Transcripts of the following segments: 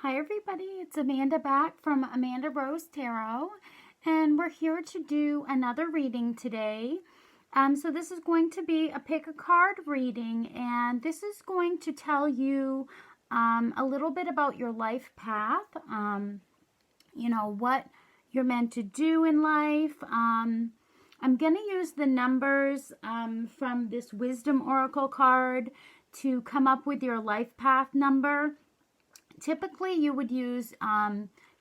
Hi everybody, it's Amanda back from Amandarosetarot, and we're here to do another reading today. So this is going to be a pick a card reading, and this is going to tell you a little bit about your life path, what you're meant to do in life. I'm going to use the numbers from this Wisdom Oracle card to come up with your life path number. Typically, you would use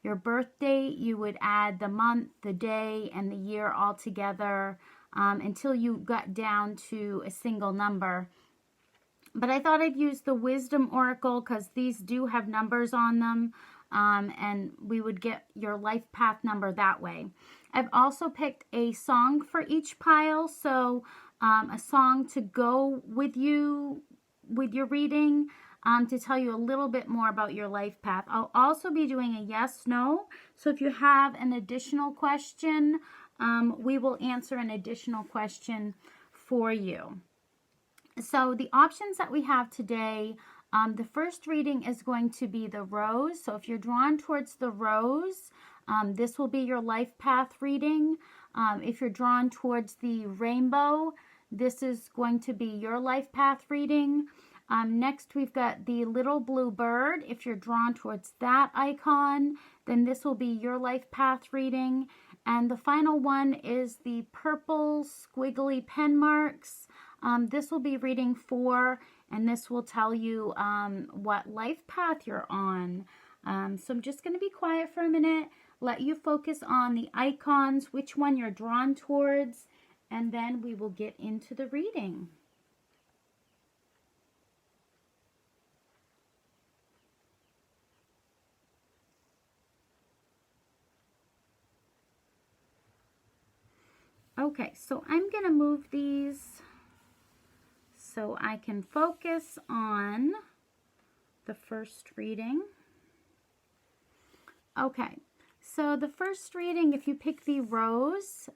your birth date. You would add the month, the day, and the year all together until you got down to a single number. But I thought I'd use the Wisdom Oracle because these do have numbers on them, and we would get your life path number that way. I've also picked a song for each pile, so a song to go with you with your reading. To tell you a little bit more about your life path. I'll also be doing a yes/no. So if you have an additional question, we will answer an additional question for you. So the options that we have today, the first reading is going to be the rose. So if you're drawn towards the rose, this will be your life path reading. If you're drawn towards the rainbow, this is going to be your life path reading. Next, we've got the little blue bird. If you're drawn towards that icon, then this will be your life path reading. And the final one is the purple squiggly pen marks. This will be reading 4, and this will tell you what life path you're on. So I'm just going to be quiet for a minute, let you focus on the icons, which one you're drawn towards, and then we will get into the reading. Okay, so I'm going to move these so I can focus on the first reading. Okay, so the first reading, if you pick the rose,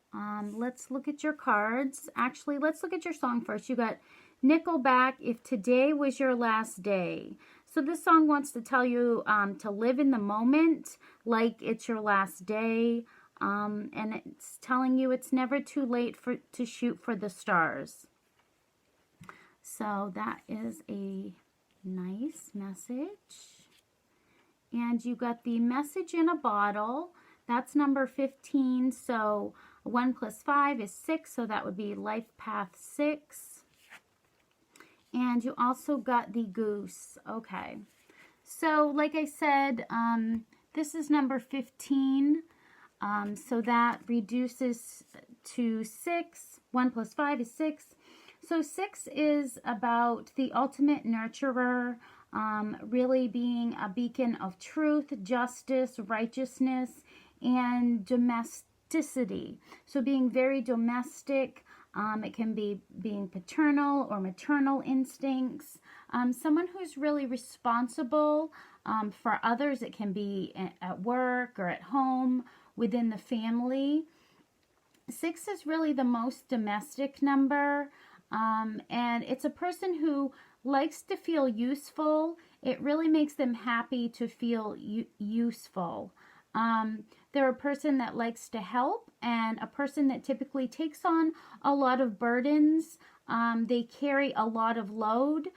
let's look at your cards. Actually, let's look at your song first. You got Nickelback, If Today Was Your Last Day. So this song wants to tell you to live in the moment like it's your last day. And it's telling you it's never too late to shoot for the stars. So that is a nice message. And you got the message in a bottle. That's number 15. So 1 plus 5 is 6. So that would be life path 6. And you also got the goose. Okay. So like I said, this is number 15. So that reduces to 6. 1 plus 5 is 6. So 6 is about the ultimate nurturer, really being a beacon of truth, justice, righteousness, and domesticity. So being very domestic. It can be being paternal or maternal instincts. Someone who's really responsible for others. It can be at work or at home, within the family. 6 is really the most domestic number, and it's a person who likes to feel useful. It really makes them happy to feel useful. They're a person that likes to help, and a person that typically takes on a lot of burdens. They carry a lot of load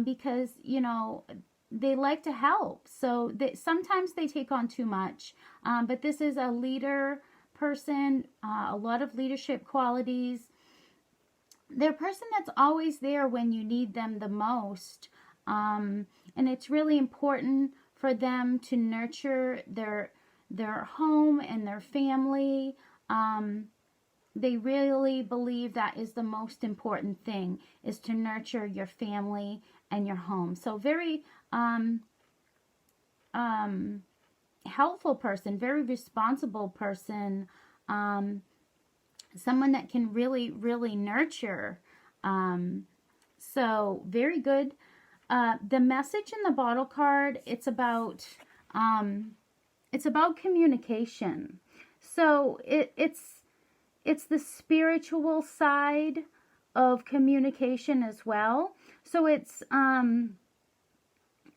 because, they like to help. So sometimes they take on too much. But this is a leader person, a lot of leadership qualities. They're a person that's always there when you need them the most. And it's really important for them to nurture their home and their family. They really believe that is the most important thing, is to nurture your family and your home. So very helpful person, very responsible person, someone that can really, really nurture. So very good. The message in the bottle card, it's about communication. So it's the spiritual side of communication as well. So it's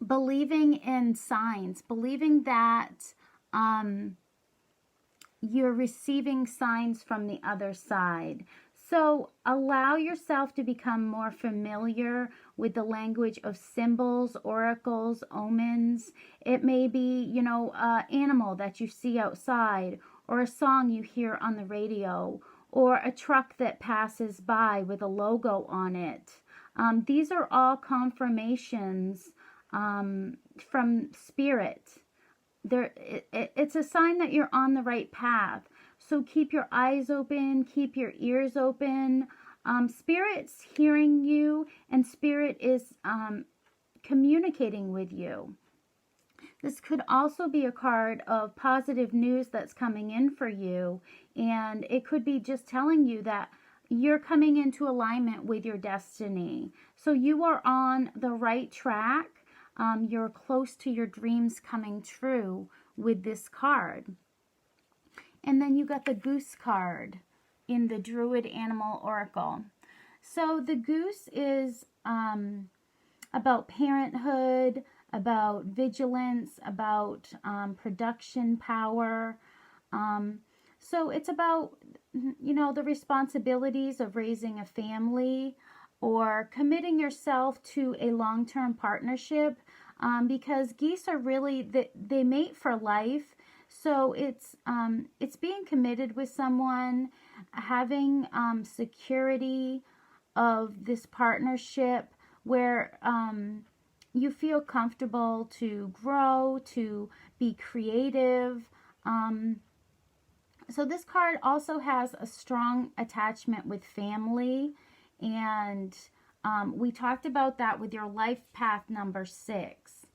believing in signs, believing that you're receiving signs from the other side. So allow yourself to become more familiar with the language of symbols, oracles, omens. It may be, you know, an animal that you see outside, or a song you hear on the radio, or a truck that passes by with a logo on it. These are all confirmations from spirit. It's a sign that you're on the right path. So keep your eyes open, keep your ears open. Spirit's hearing you, and Spirit is communicating with you. This could also be a card of positive news that's coming in for you, and it could be just telling you that you're coming into alignment with your destiny. So you are on the right track. You're close to your dreams coming true with this card. And then you got the goose card in the Druid Animal Oracle. So the goose is about parenthood, about vigilance, about production power. So it's about, you know, the responsibilities of raising a family, or committing yourself to a long-term partnership, because geese are really, they mate for life. So it's being committed with someone, having security of this partnership where you feel comfortable to grow, to be creative. So this card also has a strong attachment with family, and we talked about that with your life path number 6.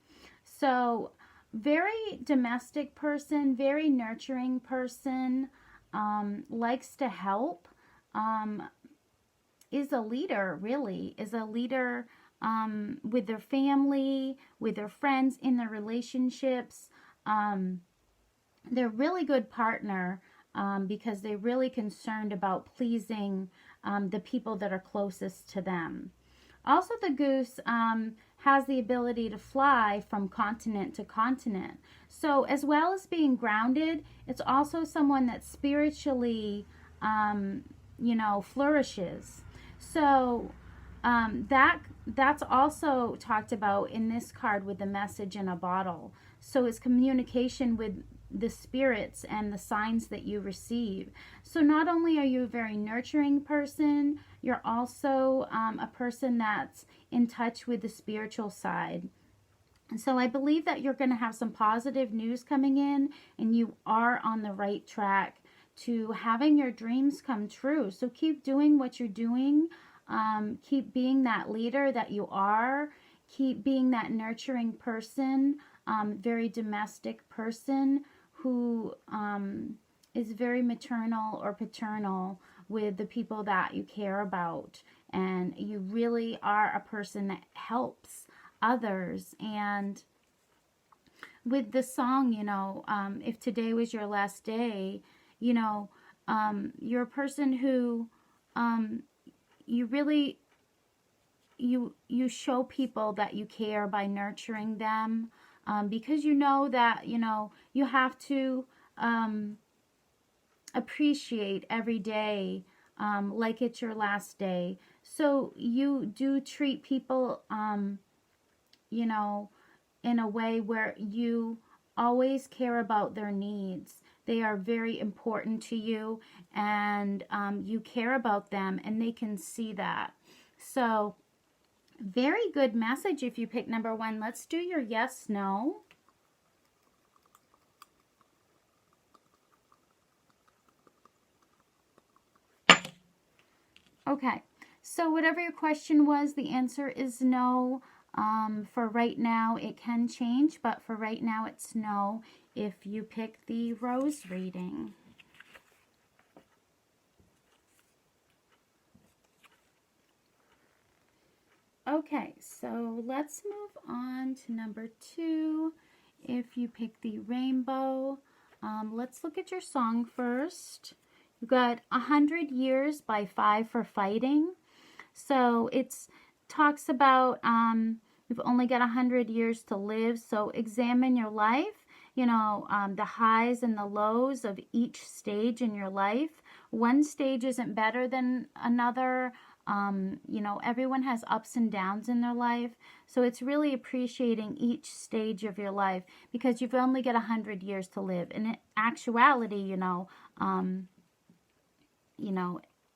So very domestic person, very nurturing person, likes to help, is a leader, really, is a leader with their family, with their friends, in their relationships. They're a really good partner because they're really concerned about pleasing the people that are closest to them. Also, the goose has the ability to fly from continent to continent. So as well as being grounded, it's also someone that spiritually, you know, flourishes. So that's also talked about in this card with the message in a bottle. So it's communication with the spirits and the signs that you receive. So not only are you a very nurturing person, you're also a person that's in touch with the spiritual side. So I believe that you're going to have some positive news coming in, and you are on the right track to having your dreams come true. So keep doing what you're doing. Keep being that leader that you are. Keep being that nurturing person, very domestic person who is very maternal or paternal with the people that you care about. And you really are a person that helps others. And with the song, you know, if today was your last day, you know, you're a person who you really, you show people that you care by nurturing them, because you know that, you know, you have to appreciate every day like it's your last day. So you do treat people, you know, in a way where you always care about their needs. They are very important to you, and you care about them, and they can see that. So very good message if you pick number 1. Let's do your yes, no. Okay, so whatever your question was, the answer is no. For right now, it can change, but for right now, it's no if you pick the rose reading. Okay, so let's move on to number 2. If you pick the rainbow, let's look at your song first. You got 100 Years by 5 for Fighting. So it talks about We've only got 100 years to live, so examine your life, you know, the highs and the lows of each stage in your life. One stage isn't better than another. You know, everyone has ups and downs in their life. So it's really appreciating each stage of your life because you've only got 100 years to live. And in actuality,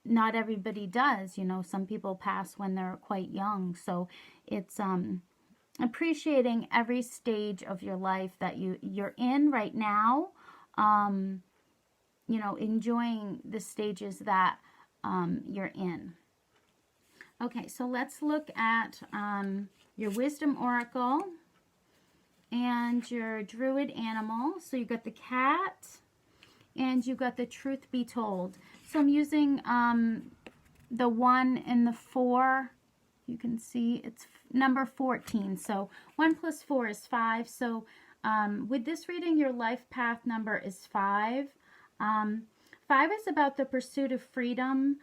not everybody does. You know, some people pass when they're quite young. So it's appreciating every stage of your life that you're in right now. You know, enjoying the stages that you're in. Okay, so let's look at your Wisdom Oracle and your Druid animal. So you got the cat and you got the Truth Be Told. So I'm using the 1 and the 4. You can see it's number 14. So 1 plus 4 is 5. So with this reading, your life path number is 5. 5 is about the pursuit of freedom.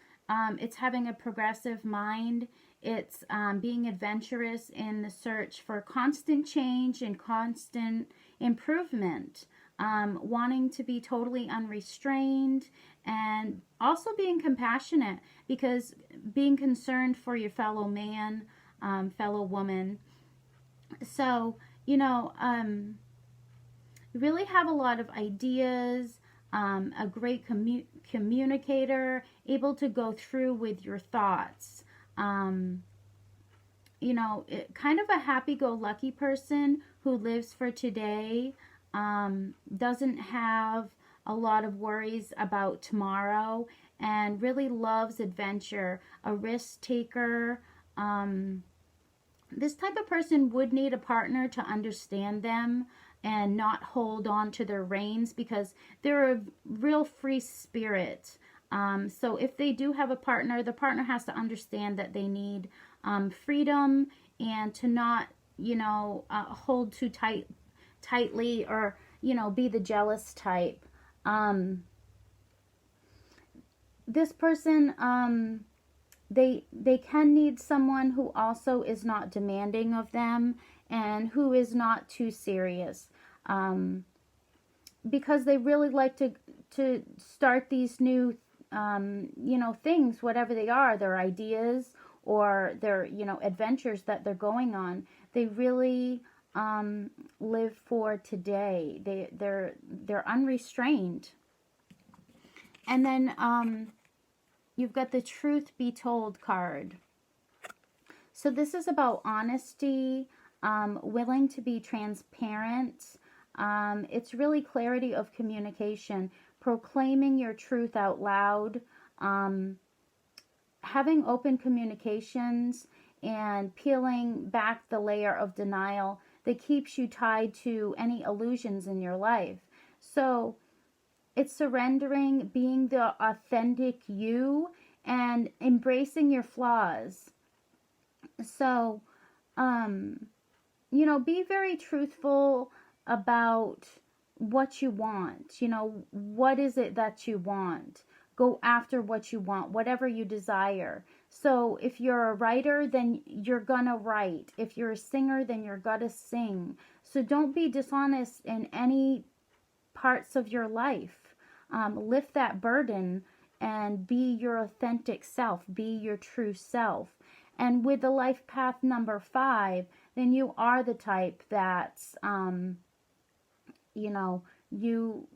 It's having a progressive mind. It's being adventurous in the search for constant change and constant improvement. Wanting to be totally unrestrained and also being compassionate because being concerned for your fellow man, fellow woman. So, you know, really have a lot of ideas. A great communicator, able to go through with your thoughts. You know, kind of a happy-go-lucky person who lives for today, doesn't have a lot of worries about tomorrow, and really loves adventure, a risk taker. This type of person would need a partner to understand them and not hold on to their reins because they're a real free spirit. So if they do have a partner, the partner has to understand that they need freedom and to not, you know, hold too tightly or, you know, be the jealous type. This person, they can need someone who also is not demanding of them and who is not too serious, because they really like to start these new you know, things, whatever they are, their ideas or their, you know, adventures that they're going on. They really live for today. They're unrestrained. And then you've got the Truth Be Told card. So this is about honesty, willing to be transparent. It's really clarity of communication, proclaiming your truth out loud, having open communications, and peeling back the layer of denial that keeps you tied to any illusions in your life. So it's surrendering, being the authentic you, and embracing your flaws. So, you know, be very truthful about what you want. You know, what is it that you want? Go after what you want, whatever you desire. So if you're a writer, then you're gonna write. If you're a singer, then you're gonna sing. So don't be dishonest in any parts of your life. Lift that burden and be your authentic self. Be your true self. And with the life path number 5, then you are the type that's, you know, you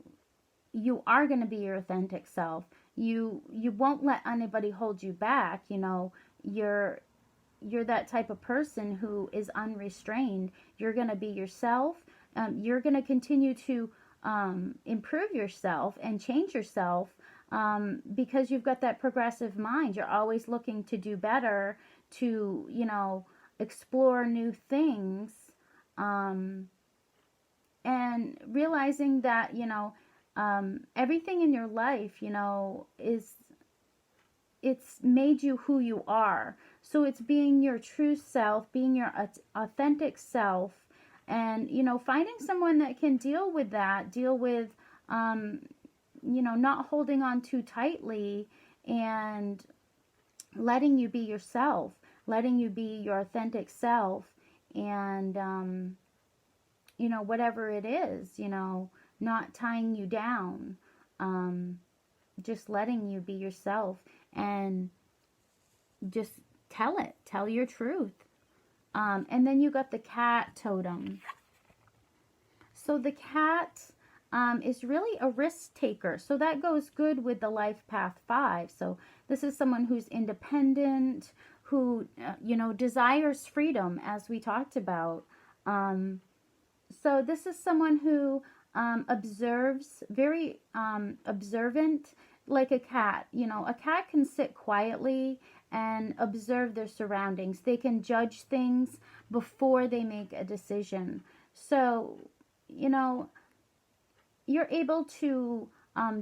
are going to be your authentic self. You won't let anybody hold you back. You know, you're that type of person who is unrestrained. You're going to be yourself. You're going to continue to improve yourself and change yourself because you've got that progressive mind. You're always looking to do better, to, you know, explore new things, and realizing that, you know, everything in your life, you know, it's made you who you are. So it's being your true self, being your authentic self, and, you know, finding someone that can deal with that, deal with, you know, not holding on too tightly and letting you be yourself, letting you be your authentic self, and you know, whatever it is, you know, not tying you down, just letting you be yourself, and just tell your truth. And then you got the cat totem. So the cat is really a risk taker. So that goes good with the life path 5. So this is someone who's independent, who, you know, desires freedom, as we talked about. So this is someone who observes, very observant, like a cat. You know, a cat can sit quietly and observe their surroundings. They can judge things before they make a decision. So, you know, you're able to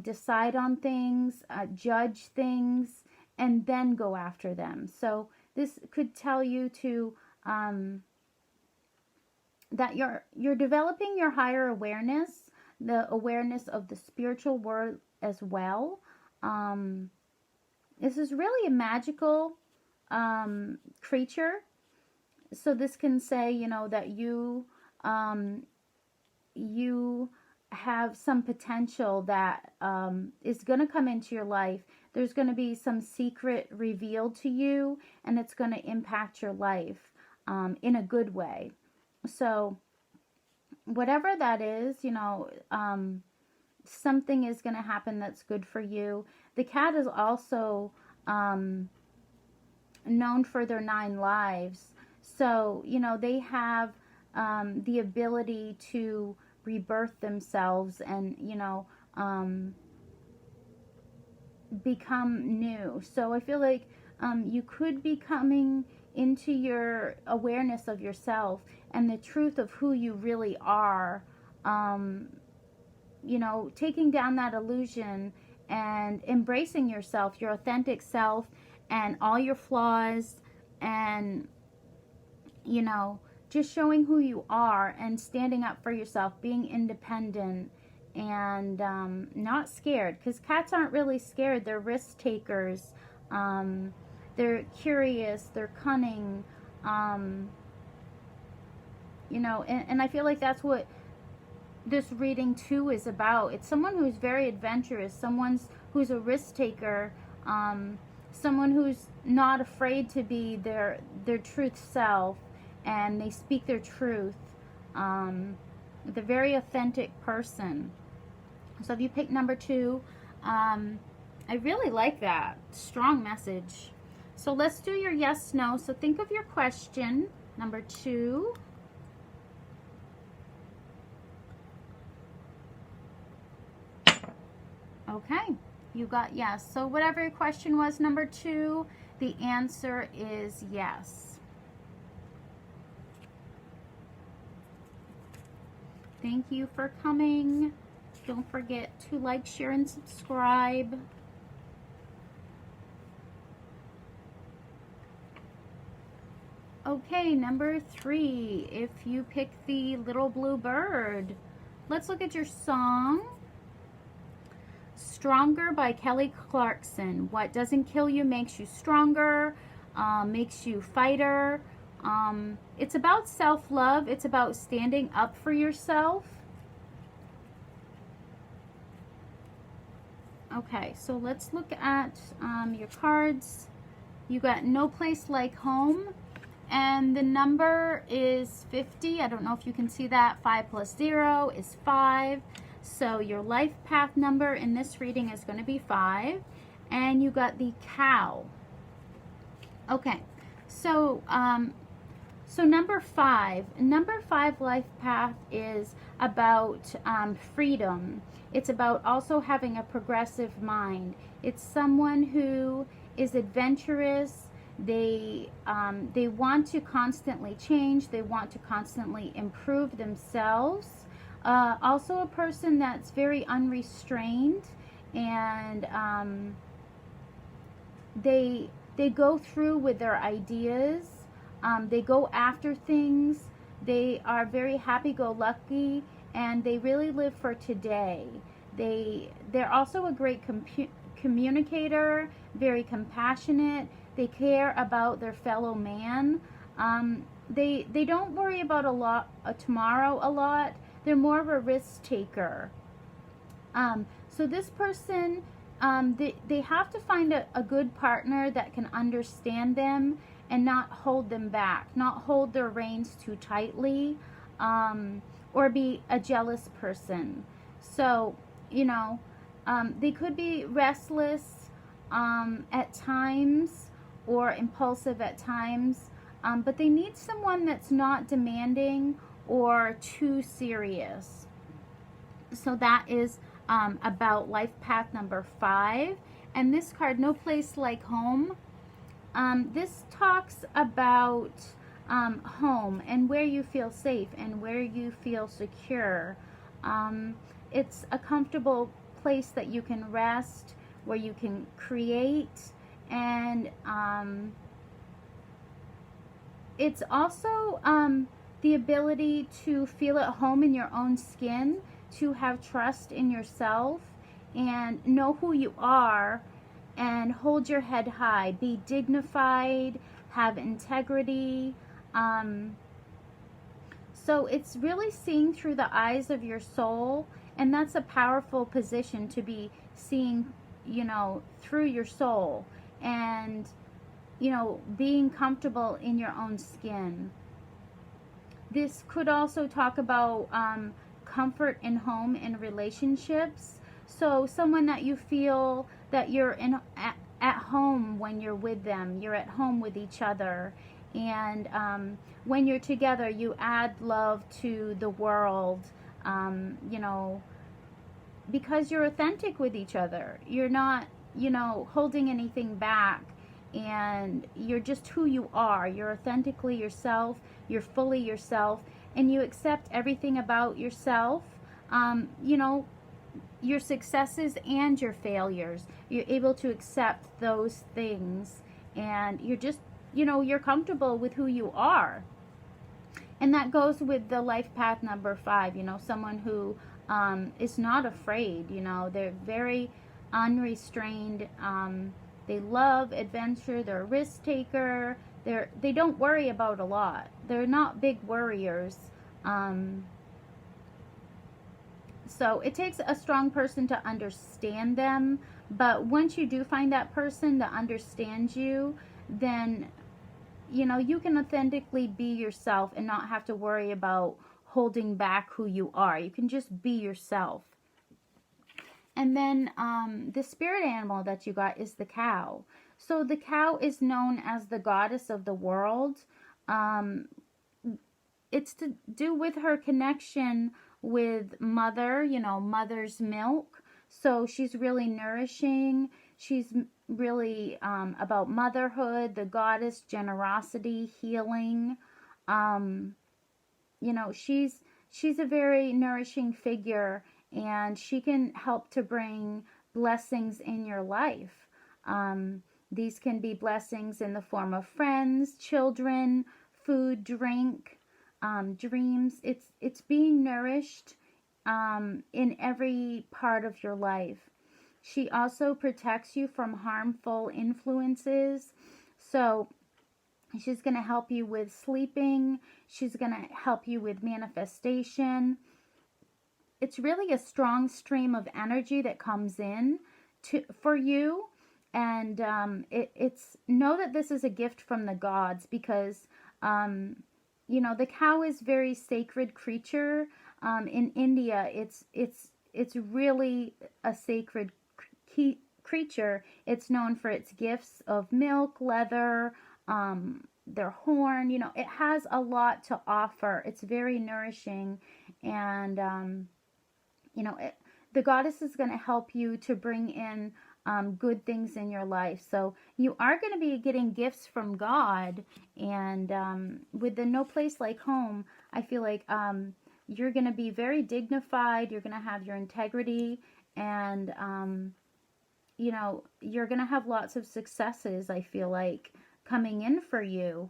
decide on things, judge things, and then go after them. So this could tell you to that you're developing your higher awareness, the awareness of the spiritual world as well. This is really a magical creature. So this can say, you know, that you have some potential that is going to come into your life. There's going to be some secret revealed to you, and it's going to impact your life in a good way. So whatever that is, you know, something is going to happen that's good for you. The cat is also known for their 9 lives. So, you know, they have the ability to rebirth themselves and, you know, become new. So I feel like you could be coming into your awareness of yourself and the truth of who you really are, you know, taking down that illusion and embracing yourself, your authentic self, and all your flaws, and, you know, just showing who you are and standing up for yourself, being independent, and not scared, because cats aren't really scared. They're risk takers. They're curious. They're cunning. You know, and I feel like that's what this reading too is about. It's someone who's very adventurous, someone who's a risk taker, someone who's not afraid to be their truth self, and they speak their truth. They're a very authentic person. So if you pick number 2, I really like that. Strong message. So let's do your yes, no. So think of your question, number 2. Okay, you got yes. So whatever your question was, number 2, the answer is yes. Thank you for coming. Don't forget to like, share, and subscribe. Okay, number 3, if you pick the little blue bird, let's look at your song. Stronger by Kelly Clarkson. What doesn't kill you makes you stronger, makes you fighter. It's about self-love. It's about standing up for yourself. Okay, so let's look at your cards. You got No Place Like Home, and the number is 50. I don't know if you can see that. 5 plus 0 is 5. So your life path number in this reading is going to be 5. And you got the cow. Okay, so number 5 life path is about freedom. It's about also having a progressive mind. It's someone who is adventurous. They want to constantly change. They want to constantly improve themselves. Also a person that's very unrestrained, and they go through with their ideas. They go after things. They are very happy-go-lucky, and they really live for today. They're also a great communicator, very compassionate. They care about their fellow man. They don't worry about tomorrow a lot. They're more of a risk taker. So this person, they have to find a good partner that can understand them and not hold them back, not hold their reins too tightly, or be a jealous person. So, they could be restless at times or impulsive at times, but they need someone that's not demanding or too serious. So that is about life path number 5. And this card, No Place Like Home, this talks about home and where you feel safe and where you feel secure. It's a comfortable place that you can rest, where you can create, and it's also the ability to feel at home in your own skin, to have trust in yourself and know who you are and hold your head high. Be dignified, have integrity. So it's really seeing through the eyes of your soul, and that's a powerful position to be seeing, through your soul and, being comfortable in your own skin. This could also talk about comfort in home and relationships. So someone that you feel that you're at home when you're with them, you're at home with each other, and when you're together, you add love to the world, because you're authentic with each other. You're not, holding anything back, and you're just who you are. You're authentically yourself, you're fully yourself, and you accept everything about yourself, your successes and your failures. You're able to accept those things, and you're just, you're comfortable with who you are. And that goes with the life path number 5, someone who is not afraid, they're very unrestrained. They love adventure, they're a risk taker, they don't worry about a lot. They're not big worriers. So it takes a strong person to understand them, but once you do find that person that understands you, then you can authentically be yourself and not have to worry about holding back who you are. You can just be yourself. And then the spirit animal that you got is the cow. So the cow is known as the goddess of the world. It's to do with her connection with mother, mother's milk. So she's really nourishing. She's really about motherhood, the goddess, generosity, healing. She's a very nourishing figure, and she can help to bring blessings in your life. These can be blessings in the form of friends, children, food, drink, dreams. It's being nourished in every part of your life. She also protects you from harmful influences. So she's going to help you with sleeping. She's going to help you with manifestation. It's really a strong stream of energy that comes in for you. And it's know that this is a gift from the gods, because the cow is very sacred creature. In India, it's really a sacred creature. It's known for its gifts of milk, leather, their horn. It has a lot to offer. It's very nourishing, and the goddess is going to help you to bring in good things in your life. So you are going to be getting gifts from God, and with the No Place Like Home, I feel like you're going to be very dignified. You're going to have your integrity, and you're going to have lots of successes, I feel like, coming in for you.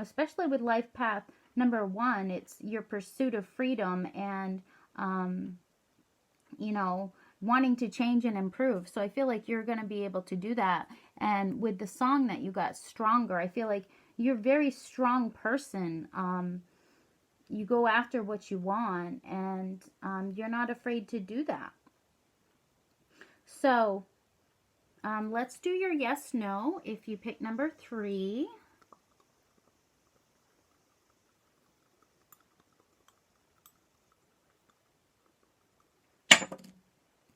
Especially with life path number 1, it's your pursuit of freedom and, wanting to change and improve. So I feel like you're going to be able to do that. And with the song that you got, Stronger, I feel like you're a very strong person. You go after what you want, and you're not afraid to do that. So let's do your yes, no if you pick number 3.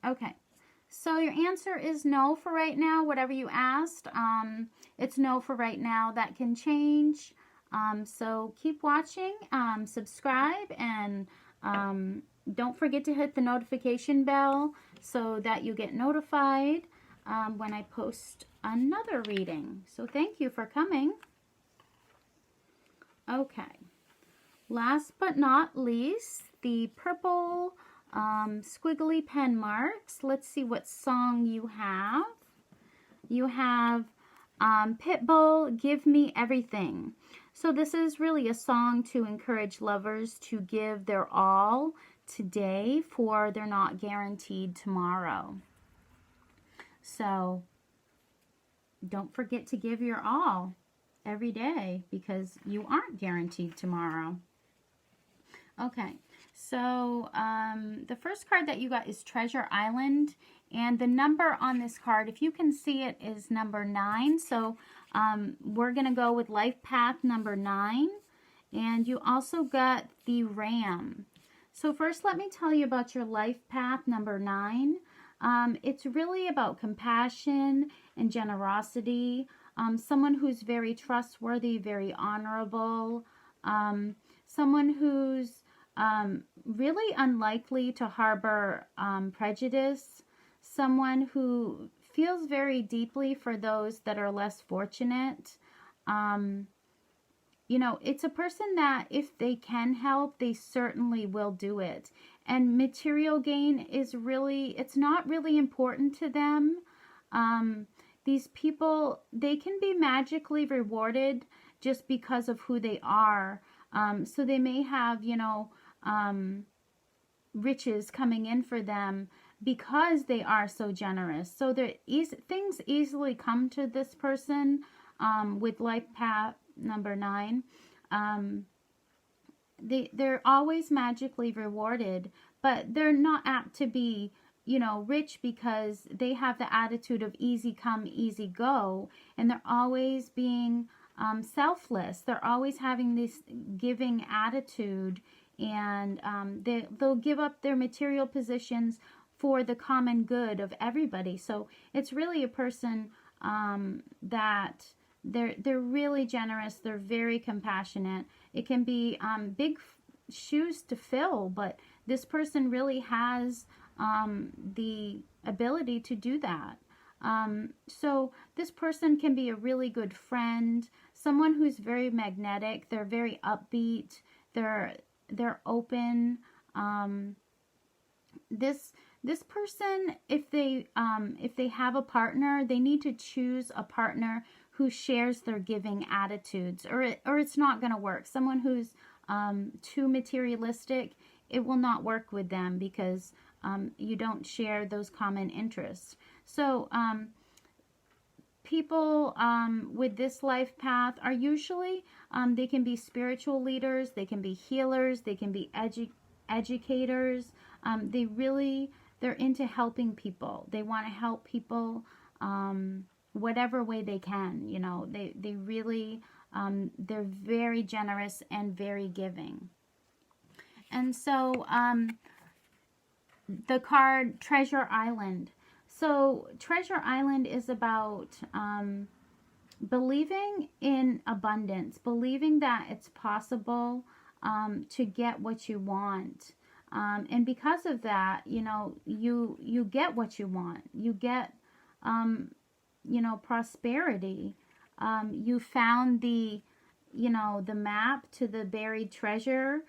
Okay, so your answer is no for right now. Whatever you asked, it's no for right now. That can change. So keep watching, subscribe, and don't forget to hit the notification bell so that you get notified when I post another reading. So thank you for coming. Okay, last but not least, the purple squiggly pen marks. Let's see what song you have. You have Pitbull, Give Me Everything. So this is really a song to encourage lovers to give their all today, for they're not guaranteed tomorrow. So don't forget to give your all every day, because you aren't guaranteed tomorrow. Okay, so the first card that you got is Treasure Island, and the number on this card, if you can see it, is number 9. So we're going to go with life path number 9, and you also got the Ram. So first, let me tell you about your life path number 9. It's really about compassion and generosity, someone who's very trustworthy, very honorable, someone who's really unlikely to harbor prejudice, someone who feels very deeply for those that are less fortunate. You know, it's a person that if they can help, they certainly will do it. And material gain is really, it's not really important to them. These people, they can be magically rewarded just because of who they are. So they may have, you know, riches coming in for them because they are so generous. So things easily come to this person with life path number 9. They're always magically rewarded, but they're not apt to be, you know, rich, because they have the attitude of easy come, easy go, and they're always being selfless. They're always having this giving attitude, and they'll give up their material positions for the common good of everybody. So it's really a person that they're really generous. They're very compassionate. It can be big shoes to fill, but this person really has the ability to do that. So this person can be a really good friend, someone who's very magnetic. They're very upbeat. They're open. This person, if they have a partner, they need to choose a partner who shares their giving attitudes, or it's not going to work. Someone who's too materialistic, it will not work with them, because you don't share those common interests. So people with this life path are usually, they can be spiritual leaders, they can be healers, they can be educators. They're into helping people. They want to help people whatever way they can. You know, they really, they're very generous and very giving. And so the card Treasure Island. So Treasure Island is about believing in abundance, believing that it's possible to get what you want. And because of that, you know, you get what you want. You get, you know, prosperity. You found the map to the buried treasure.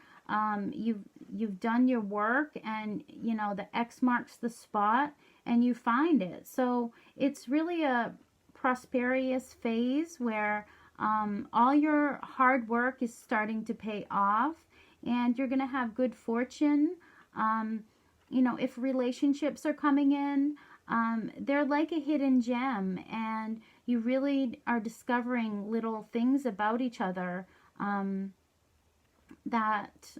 You've done your work, and, you know, the X marks the spot, and you find it. So it's really a prosperous phase where all your hard work is starting to pay off, and you're going to have good fortune. You know, if relationships are coming in, they're like a hidden gem, and you really are discovering little things about each other that,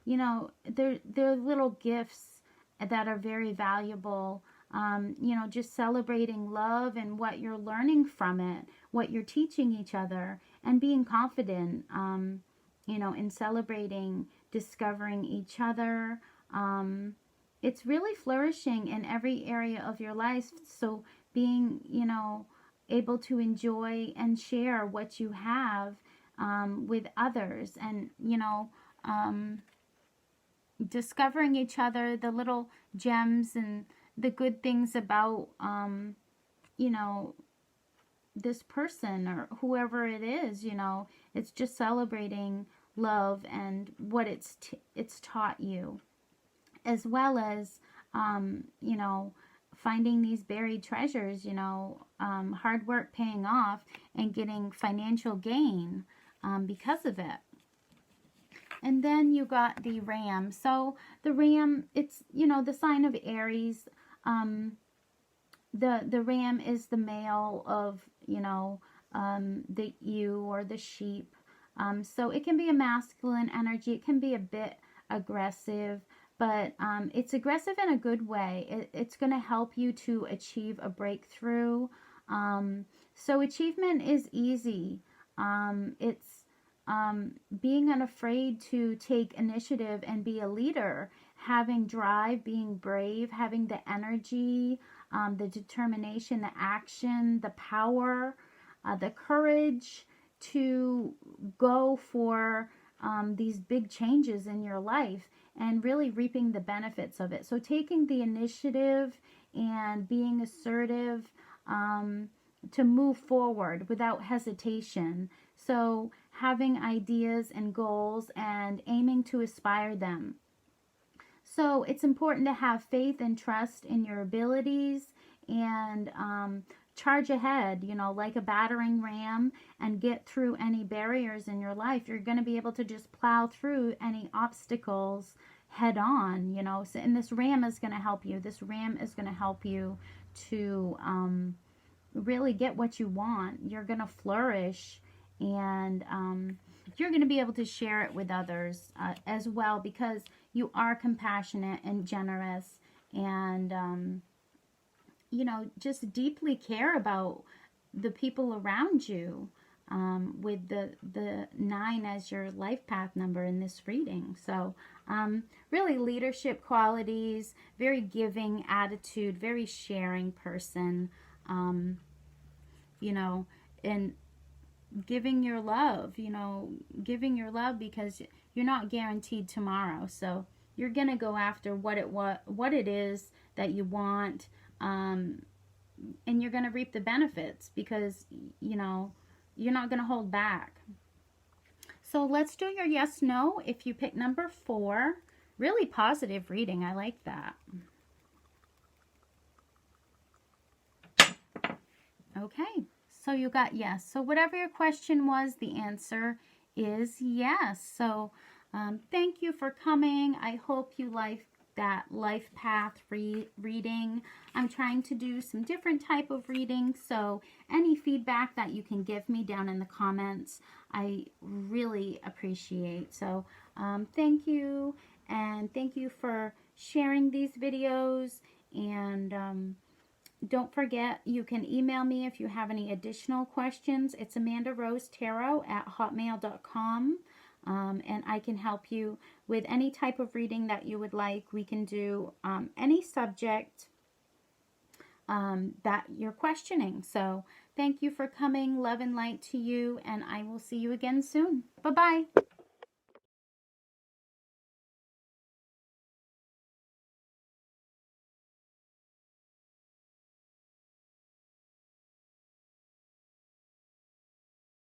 you know, they're little gifts that are very valuable. You know, just celebrating love and what you're learning from it, what you're teaching each other, and being confident, you know, in celebrating, discovering each other. It's really flourishing in every area of your life. So being, you know, able to enjoy and share what you have with others, and, you know, discovering each other, the little gems and the good things about, you know, this person or whoever it is. You know, it's just celebrating love and what it's taught you, as well as, you know, finding these buried treasures, you know, hard work paying off and getting financial gain because of it. And then you got the ram. So the ram, it's, you know, the sign of Aries. The ram is the male of, you know, the ewe or the sheep. So it can be a masculine energy. It can be a bit aggressive, but it's aggressive in a good way. It's going to help you to achieve a breakthrough. So achievement is easy. It's being unafraid to take initiative and be a leader, having drive, being brave, having the energy, the determination, the action, the power, the courage to go for these big changes in your life and really reaping the benefits of it. So taking the initiative and being assertive to move forward without hesitation. So having ideas and goals and aiming to aspire them. So it's important to have faith and trust in your abilities and charge ahead, you know, like a battering ram, and get through any barriers in your life. You're going to be able to just plow through any obstacles head on, you know. So, and this ram is going to help you. This ram is going to help you to really get what you want. You're going to flourish, and you're going to be able to share it with others as well, because you are compassionate and generous, and you know, just deeply care about the people around you, with the 9 as your life path number in this reading. So really leadership qualities, very giving attitude, very sharing person, you know, and giving your love, you know, giving your love, because you're not guaranteed tomorrow. So you're going to go after what it is that you want, and you're going to reap the benefits, because, you know, you're not going to hold back. So let's do your yes, no. If you pick number 4, really positive reading. I like that. Okay, so you got yes. So whatever your question was, the answer is yes. So thank you for coming. I hope you liked that life path reading. I'm trying to do some different type of reading, so any feedback that you can give me down in the comments, I really appreciate. So thank you, and thank you for sharing these videos, and don't forget, you can email me if you have any additional questions. It's Amandarosetarot@hotmail.com. And I can help you with any type of reading that you would like. We can do any subject that you're questioning. So thank you for coming. Love and light to you, and I will see you again soon. Bye-bye.